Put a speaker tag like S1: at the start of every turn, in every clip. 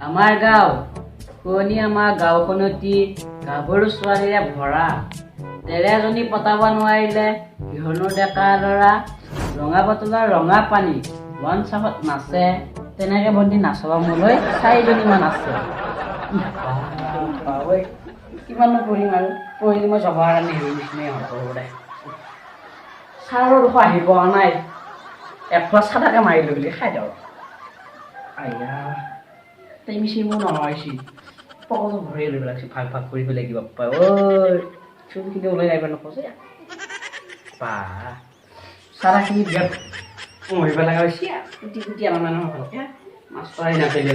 S1: আমাৰ গাঁও শুৱনি আমাৰ গাঁওখনতি গাভৰু ছোৱালীৰে ভৰা। তেৰেজনী পতাব নোৱাৰিলে কিহনো ডেকা ল'ৰা, ৰঙা বটলৰ ৰঙা পানী বন চাপত নাচে। তেনেকে বন্তি নাচব মোলৈ 4জনীমান আছে। কিমাননো পঢ়িম আৰু পঢ়িলে মই জৱাহৰলাল নেহৰুৰ নিচিনাই হ'ব দে। ছাৰৰ দুখ আহি পোৱা নাই, এফলা চাদাকে মাৰিলো বুলি খাই দিওঁ। আইয়া তাই মিছি মোৰ নহয়ছি পকটো ভৰি লৈ পেলাইছি, ভাগ ভাগ কৰি পেলাই কিবা পাই। ঐ চুলখিনি ওলাই আহিব নখোজে বা চাদাখিনি বিয়াত মৰিব লগা হৈছে। কুটি কুটি আনা মানুহ ভালকে মাছ পাই নাপাইলে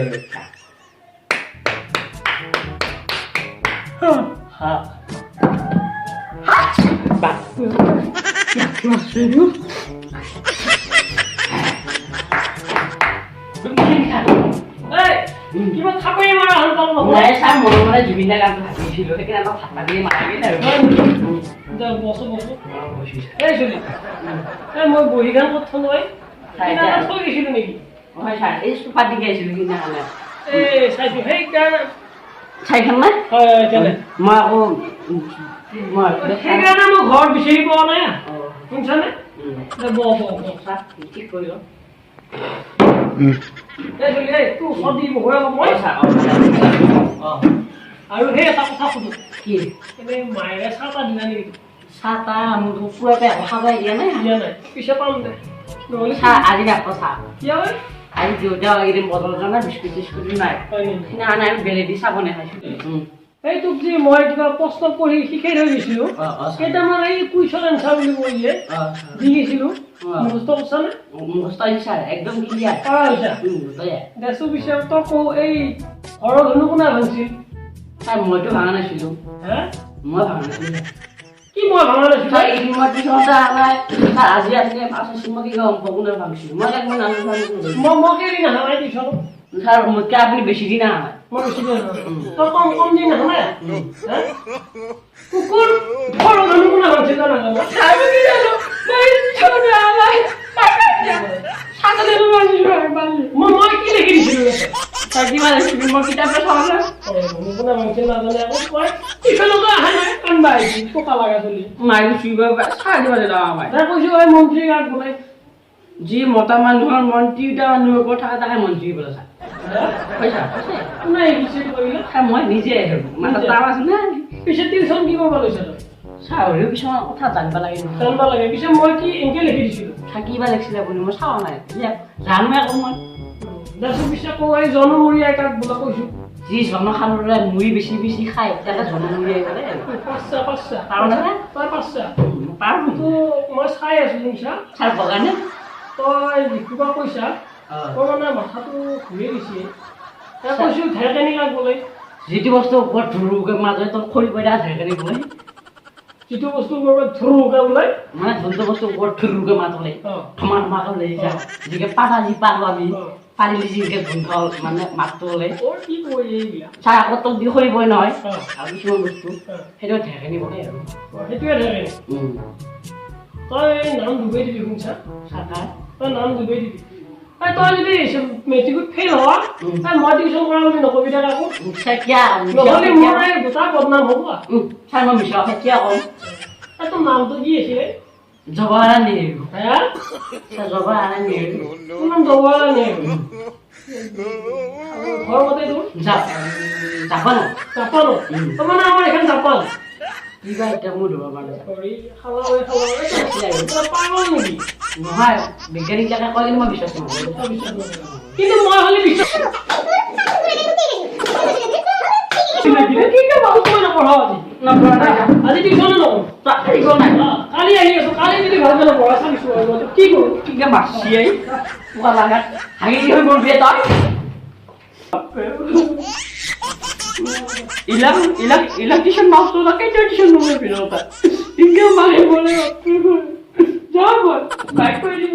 S2: কিবা খাবই মাৰা হ'ল পালো
S1: নাই ছাৰ মনে মনে জুবিন দাৰ গানটো ভাবিছিলোঁ, সেইকাৰণে অলপ ভাত পাতি মাৰিলে আৰু
S2: বসো এই চলি মই বহি গান ক'ত থলো থৈ গৈছিলো নেকি?
S1: হয় ছাৰ এই চোফাত দি গাইছিলোঁ সিদিনাখনে।
S2: এই চাইছো সেইকাৰণে
S1: চাইখন নাই মই আকৌ
S2: সেইকাৰণে মই ঘৰত বিচাৰি পোৱা নাই। শুনছানে?
S1: ঠিক কৰিলোঁ।
S2: আৰু সেই এটা কথা সুধো,
S1: কি
S2: মায়েৰে চাহ তাহ দিলা নেকি?
S1: চাহ তাহ পুৱাতে খাবাই দিয়া নাই।
S2: দিয়া নাই, পিছে পাম দে। নহ'লে
S1: চাহ আজি ৰাখো চাহ
S2: কিয় হয়?
S1: আজি দেউতা এইকেইদিন বটল নাই, বিস্কুট চিস্কুটো নাই। সিদিনাখন আমি বেলেদি চাহ বনাই খাইছোঁ।
S2: এই তোক যে মই কিবা প্ৰশ্ন পঢ়ি শিকাই থৈ গৈছিলো, কেইটামান এই কুৱেশ্যন এনচাৰ বুলি কৈ যে দি গৈছিলো, মুখস্থ কৰছা নে?
S1: মুখস্থ আহিছে ছাৰ, একদম ক্লিয়াৰ।
S2: পাৰা হৈছা? দেছো পিছে তই কওঁ এই ঘৰৰ ধনু কোনে ভাঙছিল?
S1: ছাৰ মইতো ভাঙা নাছিলোঁ।
S2: হে?
S1: মই ভাঙা নাছিলোঁ।
S2: কি মই ভাঙা নাছিলো?
S1: ছাৰ এদিন মই টিউচনতে নাই, ছাৰ আজি আপুনি আছোঁ মই কি কম সম্পূৰ্ণ ভাঙিছিলোঁ। মই তাক মই নাজানো
S2: মই কেইদিন অহা নাই টিউচনত?
S1: ছাৰ মোতকৈ আপুনি বেছি দিন অহা নাই।
S2: মই বেছি দিন তই কম দিন অহা নাই? কুকুৰ ঘৰৰ ধনু কোনে ভাঙছিল জানা?
S1: ছাৰ মই কি জানো, মই টিউচনতে অহা নাই।
S2: মই কি লিখি দিছিলো?
S1: ছাৰ কিমান লিখিছিলোঁ মই কিতাপে চাওঁ না।
S2: কোনে ভাঙছিল নাজানে আকৌ মই টিউচনতো অহা নাই, কান্দা আহিছিল টকা লগা চলি
S1: মাৰি চুইব ছাৰ দিব আমাৰ
S2: তাই কৈছো এই মন্ত্ৰী গাত বনাই
S1: যি মতা মানুহৰ মন্ত্ৰী দুটা মানুহৰ ওপৰত থকা তাকে মন্ত্ৰী বোলে ছাৰ। পইচা
S2: কোনে লিখিছিল কৰিলে?
S1: ছাৰ মই নিজে মাথা তাৰ আছে না।
S2: পিছে টিউচন কি কৰিব লৈছে তই?
S1: ছাৰ হ'লেও কিছুমান কথা জানিব লাগে নহয়।
S2: জানিব লাগে। পিছে মই কি এনেকে লিখি দিছিলো?
S1: থাকিবা লাগিছিলে আপুনি, মই চাৱা নাই জানোৱে আকৌ মই।
S2: দেচোন পিছে কওঁ এই জনমুৰি আইতাক বোলা কৈছো
S1: যি জনসাধাৰণে মুড়ি বেছি বেছি খায় তাকে জনমুড়ি আহিব দে।
S2: পাঁচটা
S1: পাৰোঁ নে?
S2: তই পাঁচটা
S1: পাৰোঁ।
S2: তো মই চাই আছো শুনিছা?
S1: ছাৰ বগানে
S2: তই লিখিব কৈছা তোৰ মানে মাথাটো ঘূৰি গৈছে। তই কৈছো ঢেৰকানি লাগবলৈ,
S1: যিটো বস্তু ওপৰত ধুৰুকে মাজে তোৰ খৰি পইদা ঢেৰকানি বোলে,
S2: যিটো বস্তু কৰবাত ধৰুকে বোলে
S1: মানে যোনটো বস্তু ওপৰত ধুৰুকে মাত ওলাই ধমা ধমাকে ওলাই যায়। যিকে পাতা যি পাৰোঁ আমি পাৰিলে যিকে গোন্ধ মানে মাতটো ওলাই।
S2: কি কয় এইবিলাক?
S1: ছাৰ আকৌ তোক দি খৰিবই নহয় আৰু কিছুমান বস্তু সেইটো ঢেৰকানি বলে আৰু
S2: সেইটোৱে ঢেৰকানি। তই নাম ডুবাই দিবি শুনছা?
S1: ছাৰ
S2: তই নাম ডুবাই দিবি। তই যদি মেট্ৰিকত ফেইল হোৱা মই টিউচন কৰা বুলি নকবি তাক আকৌ, নহ'লে মোৰ এই গোটা বদনাম হ'ব।
S1: ছাৰ মই মিছা কথা কিয় ক'ম?
S2: তোৰ নামটো কি আছিলে?
S1: জৱাহৰলাল নেহৰু।
S2: হে?
S1: জৱাহৰলাল নেহৰু।
S2: তোৰ নাম জৱাহৰলাল নেহৰু। ঘৰ মতে তোৰ
S1: জাপান।
S2: জাপানো? তই মানে আমাৰ এখন জাপান
S1: কিবা এতিয়া মোৰ ধৰিব পৰা নাই।
S2: পাগল নেকি?
S1: নহয় বিজ্ঞানীবিলাকে কয় কিন্তু মই বিশ্বাস নকৰোঁ।
S2: কিন্তু মই হ'লে বিশ্বাস আজি টিউচনে নকৰোঁ। কালি আহি আছো, কালি যদি ভালকে নপঢ়া চাবিছো কি কৰোঁ?
S1: কিকে মাৰছি পোৱা লাগাত হাঁহি হৈ গ'ল তই। ইলেকট্ৰিচিয়ান মাছটো কেইটা টিউচন নকৰি পিছতে ইনকে মাৰি বলে যা বল বাইক কৰি দিম